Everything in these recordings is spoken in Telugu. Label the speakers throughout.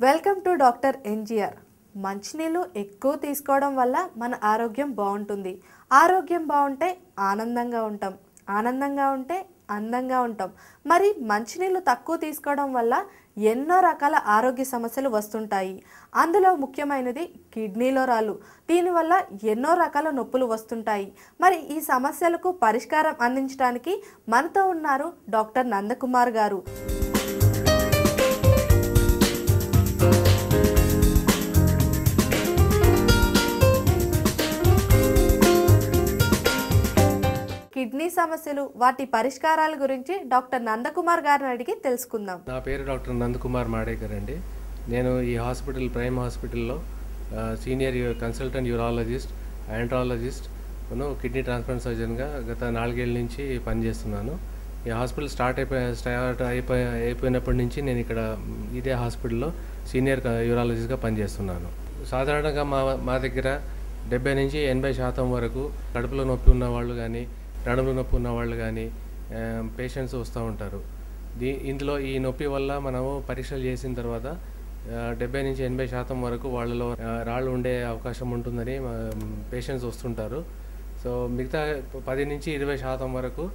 Speaker 1: Welcome to doctor NGR. మంచినీళ్ళు ఎక్కువ తీసుకోవడం వల్ల మన ఆరోగ్యం బాగుంటుంది. ఆరోగ్యం బాగుంటే ఆనందంగా ఉంటాం. ఆనందంగా ఉంటే అందంగా ఉంటాం. మరి మంచినీళ్ళు తక్కువ తీసుకోవడం వల్ల ఎన్నో రకాల ఆరోగ్య సమస్యలు వస్తుంటాయి. అందులో ముఖ్యమైనది కిడ్నీలో రాళ్ళు. దీనివల్ల ఎన్నో రకాల నొప్పులు వస్తుంటాయి. మరి ఈ సమస్యలకు పరిష్కారం అందించడానికి మనతో ఉన్నారు డాక్టర్ నందకుమార్ గారు. కిడ్నీ సమస్యలు వాటి పరిష్కారాల గురించి డాక్టర్ నందకుమార్ గారిని అడిగి తెలుసుకుందాం.
Speaker 2: నా పేరు డాక్టర్ నందకుమార్ మాడేకర్ అండి. నేను ఈ హాస్పిటల్ ప్రైమ్ హాస్పిటల్లో senior consultant urologist, andrologist, kidney transplant సర్జన్గా గత 4 ఏళ్ళ నుంచి పనిచేస్తున్నాను. ఈ హాస్పిటల్ స్టార్ట్ అయిపోయినప్పటి నుంచి నేను ఇక్కడ ఇదే హాస్పిటల్లో సీనియర్ యూరాలజిస్ట్గా పనిచేస్తున్నాను. సాధారణంగా మా దగ్గర 70 నుంచి 80% వరకు కడుపులో నొప్పి ఉన్న వాళ్ళు కానీ, నడుములో నొప్పి ఉన్న వాళ్ళు కానీ పేషెంట్స్ వస్తూ ఉంటారు. ఇందులో ఈ నొప్పి వల్ల మనము పరీక్షలు చేసిన తర్వాత 70 నుంచి 80% వరకు వాళ్ళలో రాళ్ళు ఉండే అవకాశం ఉంటుందని పేషెంట్స్ వస్తుంటారు. సో మిగతా 10 నుంచి 20% వరకు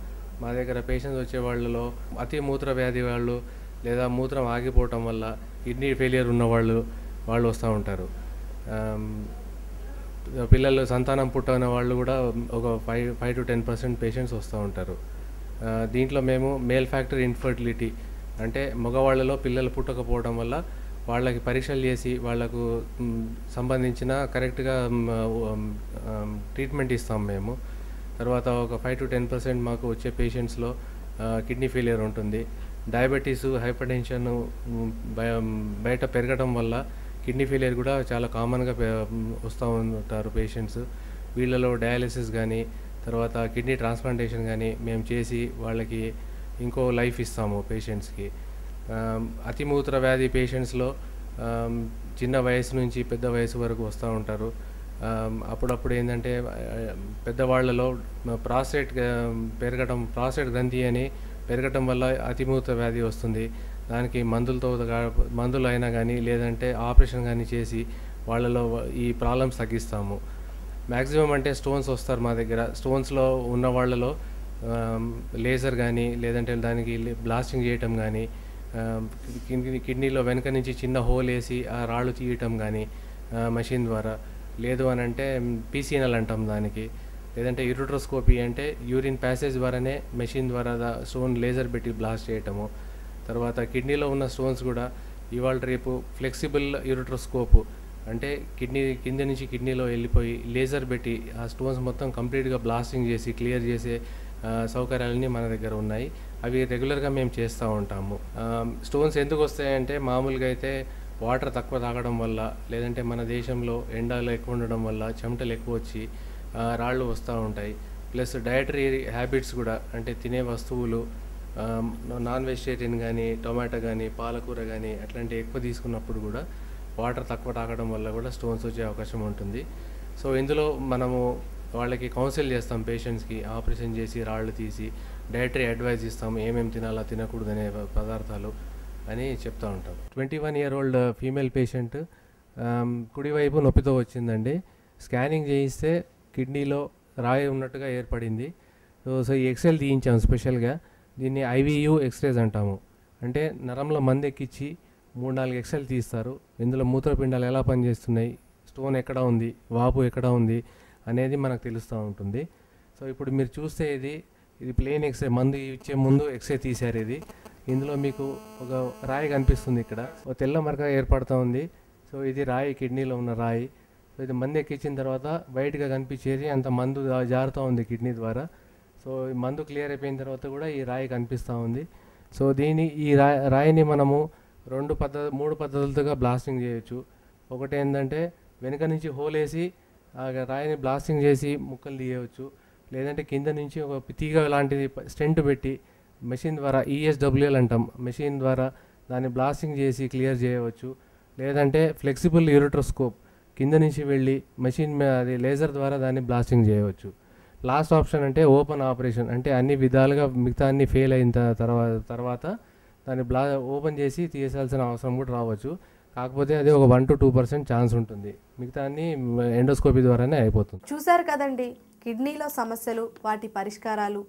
Speaker 2: మా దగ్గర పేషెంట్స్ వచ్చే వాళ్ళలో అతి మూత్ర వ్యాధి వాళ్ళు, లేదా మూత్రం ఆగిపోవటం వల్ల కిడ్నీ ఫెయిలియర్ ఉన్న వాళ్ళు వస్తూ ఉంటారు. పిల్లలు సంతానం పుట్టిన వాళ్ళు కూడా ఒక 5 to 10% పేషెంట్స్ వస్తూ ఉంటారు. దీంట్లో మేము మేల్ ఫ్యాక్టర్ ఇన్ఫర్టిలిటీ అంటే మగవాళ్ళలో పిల్లలు పుట్టకపోవడం వల్ల వాళ్ళకి పరీక్షలు చేసి వాళ్లకు సంబంధించిన కరెక్ట్గా ట్రీట్మెంట్ ఇస్తాం మేము. తర్వాత ఒక 5 to 10% మాకు వచ్చే పేషెంట్స్లో కిడ్నీ ఫెయిలియర్ ఉంటుంది. డయాబెటీసు, హైపర్ టెన్షన్ బయట పెరగడం వల్ల కిడ్నీ ఫెయిలియర్ కూడా చాలా కామన్గా వస్తూ ఉంటారు పేషెంట్స్. వీళ్ళలో డయాలిసిస్ కానీ, తర్వాత కిడ్నీ ట్రాన్స్ప్లాంటేషన్ కానీ మేము చేసి వాళ్ళకి ఇంకో లైఫ్ ఇస్తాము పేషెంట్స్కి. అతిమూత్ర వ్యాధి పేషెంట్స్లో చిన్న వయసు నుంచి పెద్ద వయసు వరకు వస్తూ ఉంటారు. అప్పుడప్పుడు ఏంటంటే పెద్దవాళ్లలో ప్రాస్టేట్ ప్రాస్టేట్ గ్రంథి అని పెరగటం వల్ల అతిమూత్ర వ్యాధి వస్తుంది. దానికి మందులు అయినా కానీ, లేదంటే ఆపరేషన్ కానీ చేసి వాళ్ళలో ఈ ప్రాబ్లమ్స్ తగ్గిస్తాము. మ్యాక్సిమం అంటే స్టోన్స్ వస్తారు మా దగ్గర. స్టోన్స్లో ఉన్న వాళ్ళలో లేజర్ కానీ, లేదంటే దానికి బ్లాస్టింగ్ చేయటం కానీ, కిడ్నీలో వెనక నుంచి చిన్న హోల్ వేసి ఆ రాళ్ళు తీయటం కానీ మెషిన్ ద్వారా, లేదు అని అంటే పీసీఎన్ఎల్ అంటాం దానికి, లేదంటే యూరిట్రోస్కోపీ అంటే యూరిన్ ప్యాసేజ్ ద్వారానే మెషిన్ ద్వారా స్టోన్ లేజర్ పెట్టి బ్లాస్ట్ చేయటము. తర్వాత కిడ్నీలో ఉన్న స్టోన్స్ కూడా ఇవాళ రేపు ఫ్లెక్సిబుల్ యూరిట్రోస్కోపు అంటే కింద నుంచి కిడ్నీలో వెళ్ళిపోయి లేజర్ పెట్టి ఆ స్టోన్స్ మొత్తం కంప్లీట్గా బ్లాస్టింగ్ చేసి క్లియర్ చేసే సౌకర్యాలన్నీ మన దగ్గర ఉన్నాయి. అవి రెగ్యులర్గా మేము చేస్తూ ఉంటాము. స్టోన్స్ ఎందుకు వస్తాయంటే మామూలుగా అయితే వాటర్ తక్కువ తాగడం వల్ల, లేదంటే మన దేశంలో ఎండలు ఎక్కువ ఉండడం వల్ల చెమటలు ఎక్కువ వచ్చి రాళ్ళు వస్తూ ఉంటాయి. ప్లస్ డయటరీ హ్యాబిట్స్ కూడా, అంటే తినే వస్తువులు నాన్ వెజిటేరియన్ కానీ, టొమాటో కానీ, పాలకూర కానీ అట్లాంటివి ఎక్కువ తీసుకున్నప్పుడు కూడా వాటర్ తక్కువ తాగడం వల్ల కూడా స్టోన్స్ వచ్చే అవకాశం ఉంటుంది. సో ఇందులో మనము వాళ్ళకి కౌన్సిల్ చేస్తాం పేషెంట్స్కి. ఆపరేషన్ చేసి రాళ్ళు తీసి డయటరీ అడ్వైజ్ ఇస్తాం, ఏమేమి తినాలా తినకూడదనే పదార్థాలు అని చెప్తూ ఉంటాం. 21 year old ఫీమేల్ పేషెంట్ కుడివైపు నొప్పితో వచ్చిందండి. స్కానింగ్ చేయిస్తే కిడ్నీలో రాయి ఉన్నట్టుగా ఏర్పడింది. సో ఈ ఎక్స్రేలు తీయించాం స్పెషల్గా. దీన్ని IVU ఎక్స్రేస్ అంటాము. అంటే నరంలో మందు ఎక్కించి 3-4 ఎక్స్రేలు తీస్తారు. ఇందులో మూత్రపిండాలు ఎలా పనిచేస్తున్నాయి, స్టోన్ ఎక్కడ ఉంది, వాపు ఎక్కడ ఉంది అనేది మనకు తెలుస్తూ ఉంటుంది. సో ఇప్పుడు మీరు చూస్తే ఇది ప్లెయిన్ ఎక్స్రే, మందు ఇచ్చే ముందు ఎక్స్రే తీశారు. ఇందులో మీకు ఒక రాయి కనిపిస్తుంది. ఇక్కడ ఒక తెల్ల మరక ఏర్పడుతూ ఉంది. సో ఇది రాయి, కిడ్నీలో ఉన్న రాయి. సో ఇది మందు ఎక్కించిన తర్వాత వైట్గా కనిపించేది అంత మందు జారుతూ ఉంది కిడ్నీ ద్వారా. సో ఈ మందు క్లియర్ అయిపోయిన తర్వాత కూడా ఈ రాయి కనిపిస్తూ ఉంది. సో ఈ రాయిని మనము 3 పద్ధతులతో బ్లాస్టింగ్ చేయొచ్చు. ఒకటి ఏంటంటే వెనుక నుంచి హోల్ వేసి ఆ రాయిని బ్లాస్టింగ్ చేసి ముక్కలు తీయవచ్చు. లేదంటే కింద నుంచి ఒక తీగ లాంటిది స్టెంట్ పెట్టి మెషిన్ ద్వారా, ESWL అంటాం, మెషిన్ ద్వారా దాన్ని బ్లాస్టింగ్ చేసి క్లియర్ చేయవచ్చు. లేదంటే ఫ్లెక్సిబుల్ యూరిట్రోస్కోప్ కింద నుంచి వెళ్ళి మెషిన్ అది లేజర్ ద్వారా దాన్ని బ్లాస్టింగ్ చేయవచ్చు. లాస్ట్ ఆప్షన్ అంటే ఓపెన్ ఆపరేషన్, అంటే అన్ని విధాలుగా మిగతా అన్ని ఫెయిల్ అయిన తర్వాత దాన్ని ఓపెన్ చేసి తీసేయాల్సిన అవసరం కూడా రావచ్చు. కాకపోతే అది ఒక 1 to 2% ఛాన్స్ ఉంటుంది, మిగతా అన్ని ఎండోస్కోపీ ద్వారానే అయిపోతుంది.
Speaker 1: చూశారు కదండి కిడ్నీలో సమస్యలు, వాటి పరిష్కారాలు.